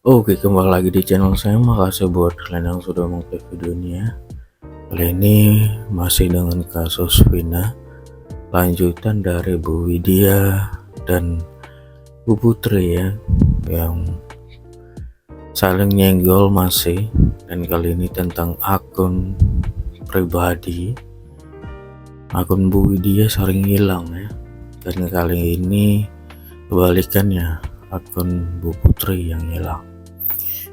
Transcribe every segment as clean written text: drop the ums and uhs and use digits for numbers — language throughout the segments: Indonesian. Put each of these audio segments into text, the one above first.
Oke, kembali lagi di channel saya. Makasih buat kalian yang sudah mengklik videonya. Kali ini masih dengan kasus Vina, lanjutan dari Bu Widya dan Bu Putri ya, yang saling nyenggol masih. Dan kali ini tentang akun pribadi. Akun Bu Widya sering hilang ya, dan kali ini kebalikannya, akun Bu Putri yang hilang.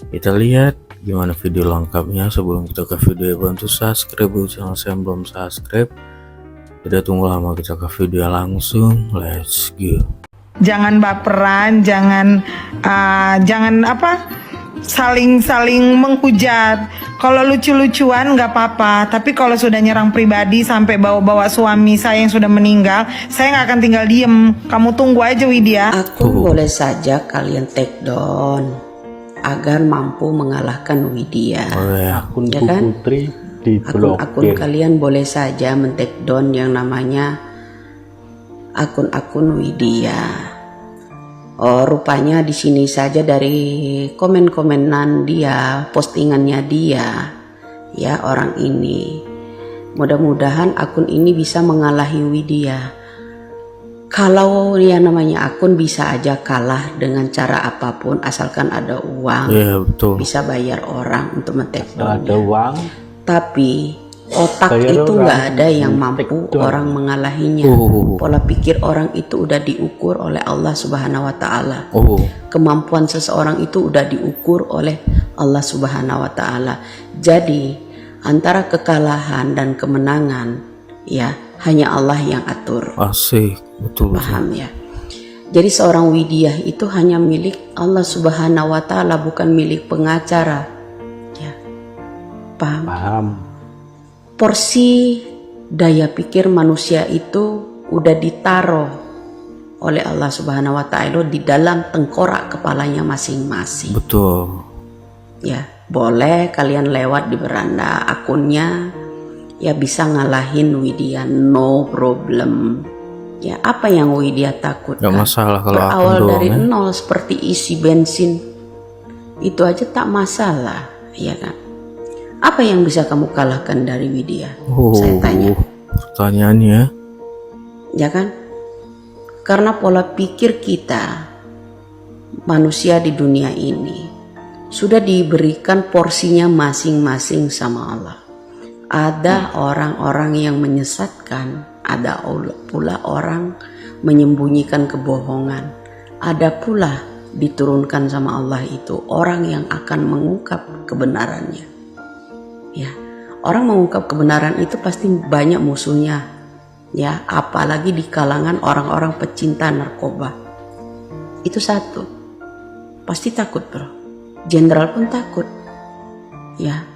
Kita lihat gimana video lengkapnya. Sebelum kita ke video, bantu subscribe channel saya yang belum subscribe. Tidak tunggu lama, kita ke video langsung. Let's go. Jangan baperan, jangan saling menghujat. Kalau lucu-lucuan nggak apa-apa, tapi kalau sudah nyerang pribadi sampai bawa-bawa suami saya yang sudah meninggal, saya nggak akan tinggal diem. Kamu tunggu aja, Widya. Akun boleh saja kalian take down agar mampu mengalahkan Widya. Akun ya Bu kan? Putri Akun kalian boleh saja men-take down yang namanya akun-akun Widya. Oh, rupanya di sini saja dari komen-komenan dia, postingannya dia, ya orang ini. Mudah-mudahan akun ini bisa mengalahi Widya. Kalau ya namanya akun bisa aja kalah dengan cara apapun asalkan ada uang. Ya, betul. Bisa bayar orang untuk men-take down. Ada uang. Tapi otak itu nggak ada yang mampu orang mengalahinya. Pola pikir orang itu udah diukur oleh Allah Subhanahu wa Ta'ala. Kemampuan seseorang itu udah diukur oleh Allah Subhanahu wa Ta'ala. Jadi antara kekalahan dan kemenangan ya hanya Allah yang atur. Asik, betul. Paham ya? Jadi seorang Widya itu hanya milik Allah Subhanahu wa Ta'ala, bukan milik pengacara. Ya. Paham? Porsi daya pikir manusia itu udah ditaruh oleh Allah Subhanahu wa Ta'ala di dalam tengkorak kepalanya masing-masing. Betul. Ya, boleh kalian lewat di beranda akunnya, ya bisa ngalahin Widya, no problem. Ya, apa yang Widya takutkan? Gak masalah kalau berawal akun dari doang, nol seperti isi bensin, itu aja tak masalah, ya kan? Apa yang bisa kamu kalahkan dari Widya? Saya tanya. Pertanyaannya, ya kan? Karena pola pikir kita manusia di dunia ini sudah diberikan porsinya masing-masing sama Allah. Ada orang-orang yang menyesatkan, ada pula orang menyembunyikan kebohongan, ada pula diturunkan sama Allah itu orang yang akan mengungkap kebenarannya. Ya, orang mengungkap kebenaran itu pasti banyak musuhnya. Ya, apalagi di kalangan orang-orang pecinta narkoba. Itu satu. Pasti takut, bro. Jenderal pun takut. Ya.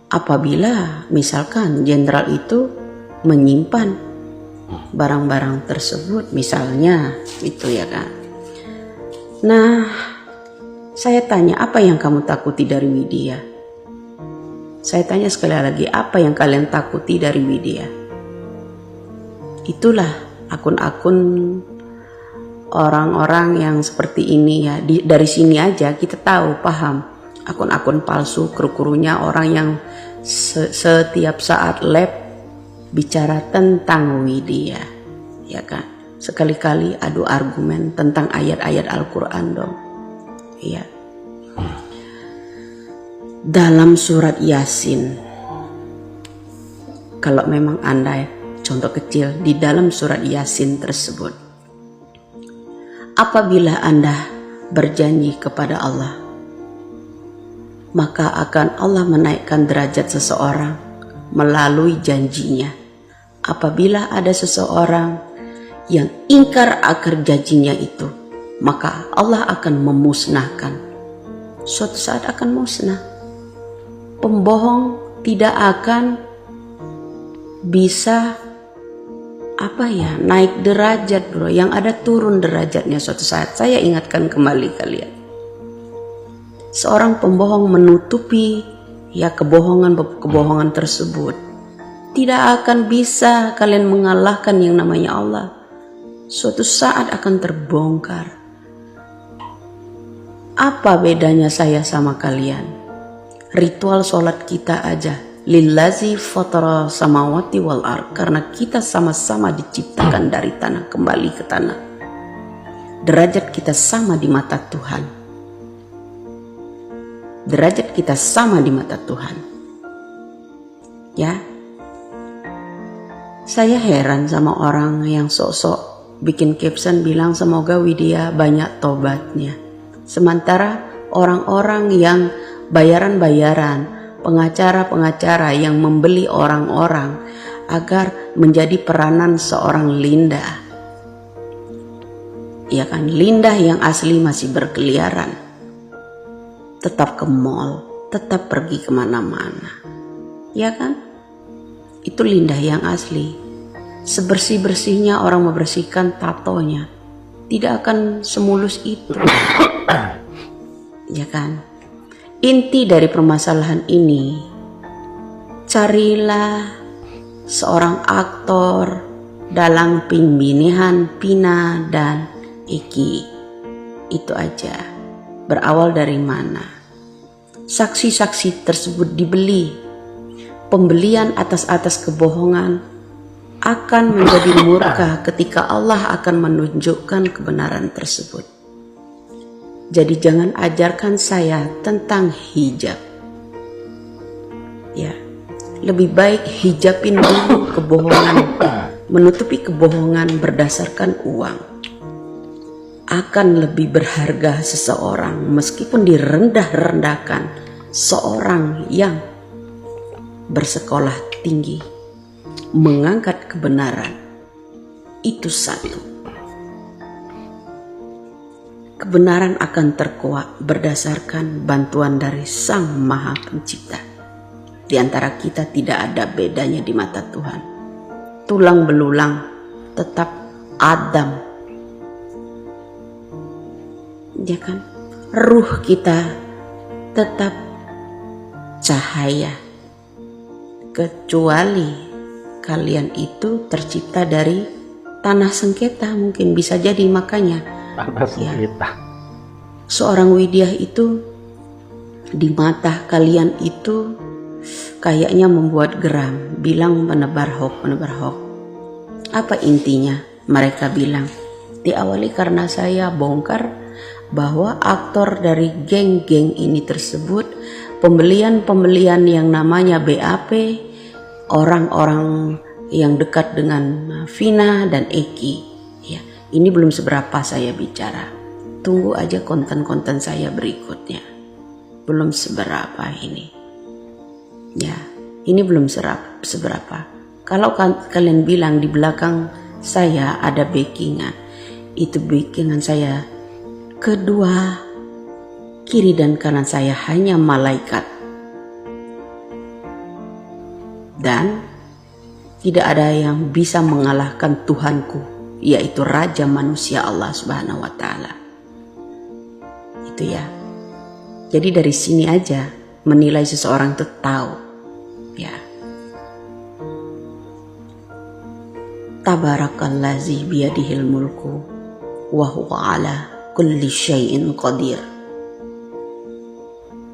Apabila misalkan jenderal itu menyimpan barang-barang tersebut, misalnya itu ya kan. Nah, saya tanya, apa yang kamu takuti dari Widya? Saya tanya sekali lagi, apa yang kalian takuti dari Widya? Itulah akun-akun orang-orang yang seperti ini ya. Dari sini aja kita tahu, paham. Akun-akun palsu, kru-krunya orang yang setiap saat live bicara tentang Widya, ya kan? Sekali-kali adu argumen tentang ayat-ayat Al-Quran dong, ya. Dalam surat Yasin, kalau memang Anda contoh kecil di dalam surat Yasin tersebut, apabila Anda berjanji kepada Allah, maka akan Allah menaikkan derajat seseorang melalui janjinya. Apabila ada seseorang yang ingkar akan janjinya itu, maka Allah akan memusnahkan. Suatu saat akan musnah. Pembohong tidak akan bisa naik derajat, bro. Yang ada turun derajatnya suatu saat. Saya ingatkan kembali kalian. Seorang pembohong menutupi ya kebohongan tersebut. Tidak akan bisa kalian mengalahkan yang namanya Allah. Suatu saat akan terbongkar. Apa bedanya saya sama kalian? Ritual sholat kita aja. Lillazi fatara samawati wal ard. Karena kita sama-sama diciptakan dari tanah kembali ke tanah. Derajat kita sama di mata Tuhan. Derajat kita sama di mata Tuhan. Ya. Saya heran sama orang yang sok-sok bikin caption bilang semoga Widya banyak tobatnya. Sementara orang-orang yang bayaran-bayaran, pengacara-pengacara yang membeli orang-orang agar menjadi peranan seorang Linda. Ya kan, Linda yang asli masih berkeliaran. Tetap ke mall, tetap pergi kemana-mana. Ya kan? Itu Linda yang asli. Sebersih-bersihnya orang membersihkan tatonya, tidak akan semulus itu. Ya kan? Inti dari permasalahan ini, carilah seorang aktor dalam pemilihan Pina dan Eki. Itu aja. Berawal dari mana? Saksi-saksi tersebut dibeli. Pembelian atas kebohongan akan menjadi murka ketika Allah akan menunjukkan kebenaran tersebut. Jadi jangan ajarkan saya tentang hijab. Ya, lebih baik hijabin dulu kebohongan, menutupi kebohongan berdasarkan uang. Akan lebih berharga seseorang meskipun direndah-rendahkan seorang yang bersekolah tinggi, mengangkat kebenaran. Itu satu. Kebenaran akan terkuak berdasarkan bantuan dari Sang Maha Pencipta. Di antara kita tidak ada bedanya di mata Tuhan. Tulang belulang tetap Adam. Ya kan? Ruh kita tetap cahaya. Kecuali kalian itu tercipta dari tanah sengketa, mungkin bisa jadi makanya. Ya. Seorang Widya itu di mata kalian itu kayaknya membuat geram, bilang menebar hoax. Apa intinya? Mereka bilang diawali karena saya bongkar bahwa aktor dari geng-geng ini tersebut pembelian yang namanya BAP, orang-orang yang dekat dengan Vina dan Eki. Ya, ini belum seberapa saya bicara. Tunggu aja konten-konten saya berikutnya. Belum seberapa ini. Ya, ini belum seberapa. Kalau kalian bilang di belakang saya ada backingan, itu backingan saya. Kedua, kiri dan kanan saya hanya malaikat. Dan tidak ada yang bisa mengalahkan Tuhanku, yaitu Raja manusia Allah Subhanahu wa Ta'ala. Itu ya. Jadi dari sini aja menilai seseorang itu tahu. Ya. Tabarakallazi biyadihil mulku wa huwa ala kulli syai'in qadir.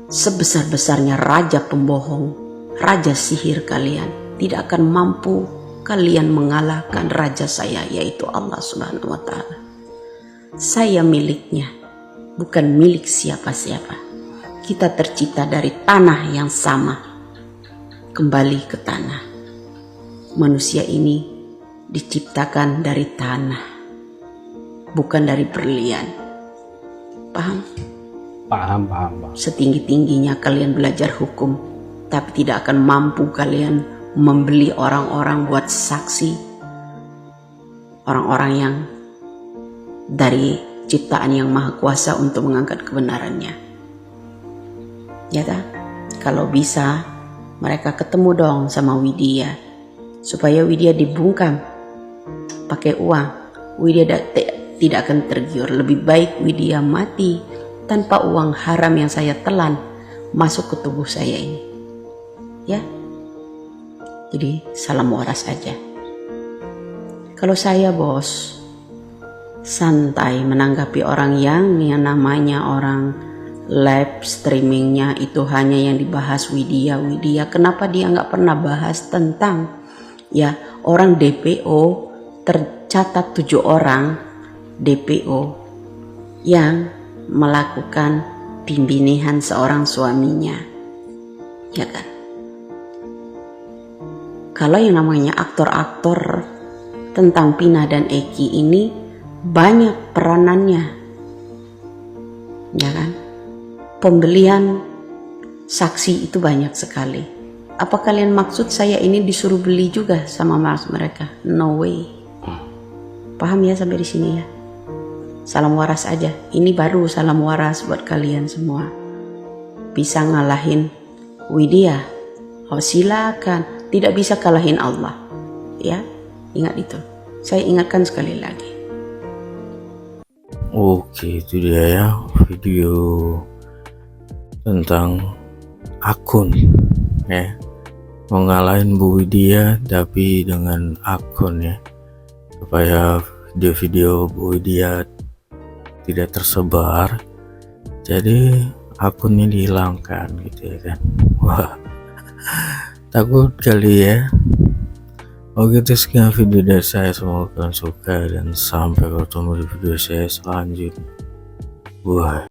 Sebesar-besarnya raja pembohong, raja sihir kalian, tidak akan mampu kalian mengalahkan raja saya, yaitu Allah Subhanahu wa Ta'ala. Saya miliknya, bukan milik siapa-siapa. Kita tercipta dari tanah yang sama, kembali ke tanah. Manusia ini diciptakan dari tanah, bukan dari berlian. Paham? Paham. Setinggi-tingginya kalian belajar hukum, tapi tidak akan mampu kalian membeli orang-orang buat saksi, orang-orang yang dari ciptaan yang maha kuasa untuk mengangkat kebenarannya. Ya tak? Kalau bisa mereka ketemu dong sama Widya, supaya Widya dibungkam pakai uang. Widya tidak akan tergiur. Lebih baik Widya mati tanpa uang haram yang saya telan masuk ke tubuh saya ini. Ya. Jadi salam waras aja. Kalau saya bos, santai menanggapi orang yang namanya orang live streamingnya itu hanya yang dibahas Widya. Kenapa dia nggak pernah bahas tentang ya orang DPO, tercatat 7 orang DPO yang melakukan pembunuhan seorang suaminya, ya kan? Kalau yang namanya aktor-aktor tentang Pina dan Eki ini banyak peranannya, ya kan? Pembelian saksi itu banyak sekali. Apa kalian maksud saya ini disuruh beli juga sama mas mereka? No way. Paham ya sampai di sini ya? Salam waras aja. Ini baru salam waras buat kalian semua. Bisa ngalahin Widya? Oh silakan. Tidak bisa kalahin Allah. Ya, ingat itu. Saya ingatkan sekali lagi. Oke, itu dia ya video tentang akun ya, mengalahin Bu Widya tapi dengan akun ya, supaya video-video Bu Widya tidak tersebar, jadi akunnya dihilangkan gitu ya kan. Wah, takut kali ya. Oke, itu sekian video dari saya, semoga kalian suka dan sampai ketemu di video saya selanjutnya. Wah.